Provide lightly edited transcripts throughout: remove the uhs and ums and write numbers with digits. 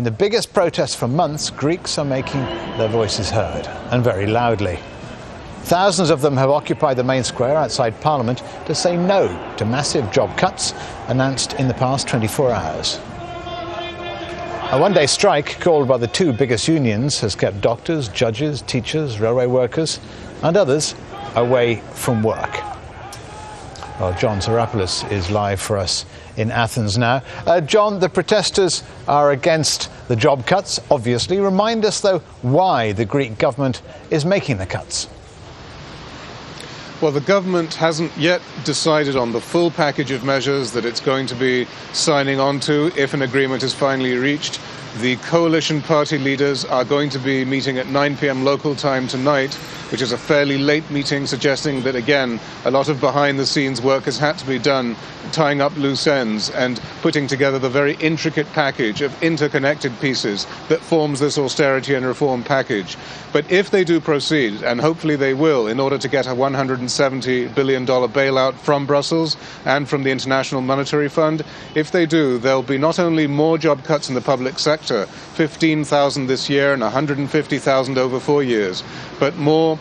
In the biggest protest for months, Greeks are making their voices heard, and very loudly. Thousands of them have occupied the main square outside Parliament to say no to massive job cuts announced in the past 24 hours. A one-day strike called by the two biggest unions has kept doctors, judges, teachers, railway workers and others away from work. Well, John Psaropoulos is live for us in Athens now. John, the protesters are against the job cuts, obviously. Remind us, though, why the Greek government is making the cuts. Well, the government hasn't yet decided on the full package of measures that it's going to be signing on to if an agreement is finally reached. The coalition party leaders are going to be meeting at 9 p.m. local time tonight, which is a fairly late meeting, suggesting that, again, a lot of behind-the-scenes work has had to be done, tying up loose ends and putting together the very intricate package of interconnected pieces that forms this austerity and reform package. But if they do proceed, and hopefully they will, in order to get a $170 billion bailout from Brussels and from the International Monetary Fund, if they do, there'll be not only more job cuts in the public sector, 15,000 this year and 150,000 over 4 years, but more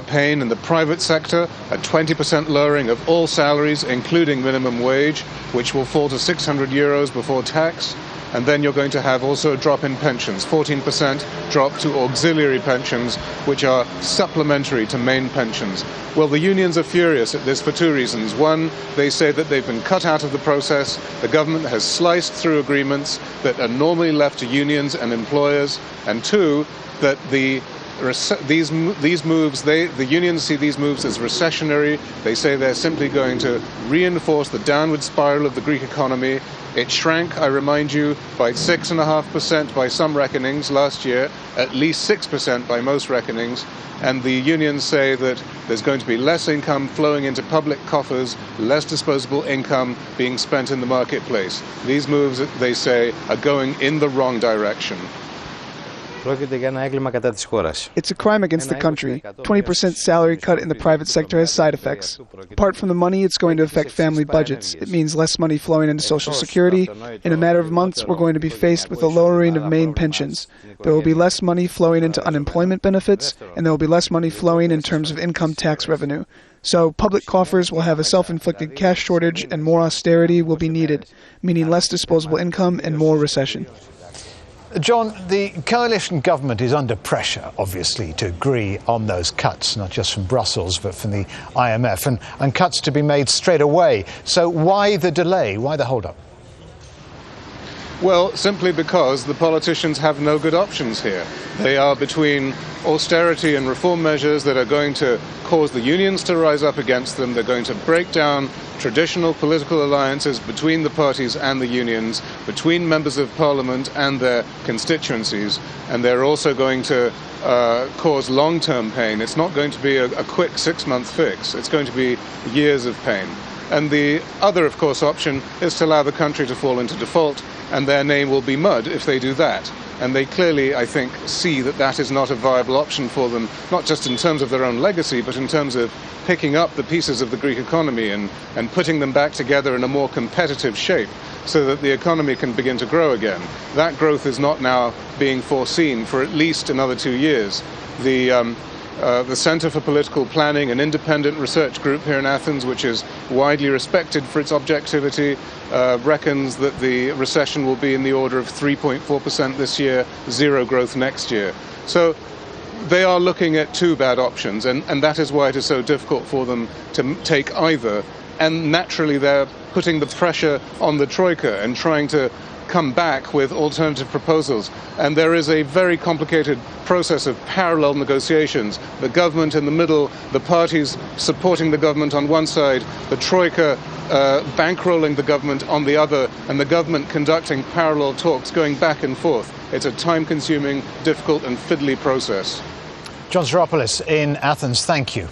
pain in the private sector, a 20% lowering of all salaries, including minimum wage, which will fall to 600 euros before tax. And then you're going to have also a drop in pensions, 14% drop to auxiliary pensions, which are supplementary to main pensions. Well, the unions are furious at this for two reasons. One, they say that they've been cut out of the process. The government has sliced through agreements that are normally left to unions and employers. And two, that the unions see these moves as recessionary. They say they're simply going to reinforce the downward spiral of the Greek economy. It shrank, I remind you, by 6.5% by some reckonings last year, at least 6% by most reckonings. And the unions say that there's going to be less income flowing into public coffers, less disposable income being spent in the marketplace. These moves, they say, are going in the wrong direction. It's a crime against the country. 20% salary cut in the private sector has side effects. Apart from the money, it's going to affect family budgets. It means less money flowing into Social Security. In a matter of months, we're going to be faced with a lowering of main pensions. There will be less money flowing into unemployment benefits, and there will be less money flowing in terms of income tax revenue. So public coffers will have a self-inflicted cash shortage, and more austerity will be needed, meaning less disposable income and more recession. John, the coalition government is under pressure, obviously, to agree on those cuts, not just from Brussels, but from the IMF, and cuts to be made straight away. So why the delay? Why the hold-up? Well, simply because the politicians have no good options here. They are between austerity and reform measures that are going to cause the unions to rise up against them. They're going to break down traditional political alliances between the parties and the unions, between members of parliament and their constituencies. And they're also going to cause long-term pain. It's not going to be a quick 6-month fix. It's going to be years of pain. And the other, of course, option is to allow the country to fall into default, and their name will be mud if they do that. And they clearly, I think, see that that is not a viable option for them, not just in terms of their own legacy, but in terms of picking up the pieces of the Greek economy and putting them back together in a more competitive shape so that the economy can begin to grow again. That growth is not now being foreseen for at least another 2 years. The Center for Political Planning, an independent research group here in Athens, which is widely respected for its objectivity, reckons that the recession will be in the order of 3.4% this year, zero growth next year. So they are looking at two bad options, and that is why it is so difficult for them to take either. And naturally, they're putting the pressure on the Troika and trying to come back with alternative proposals. And there is a very complicated process of parallel negotiations. The government in the middle, the parties supporting the government on one side, the Troika bankrolling the government on the other, and the government conducting parallel talks going back and forth. It's a time-consuming, difficult and fiddly process. John Psaropoulos in Athens, thank you.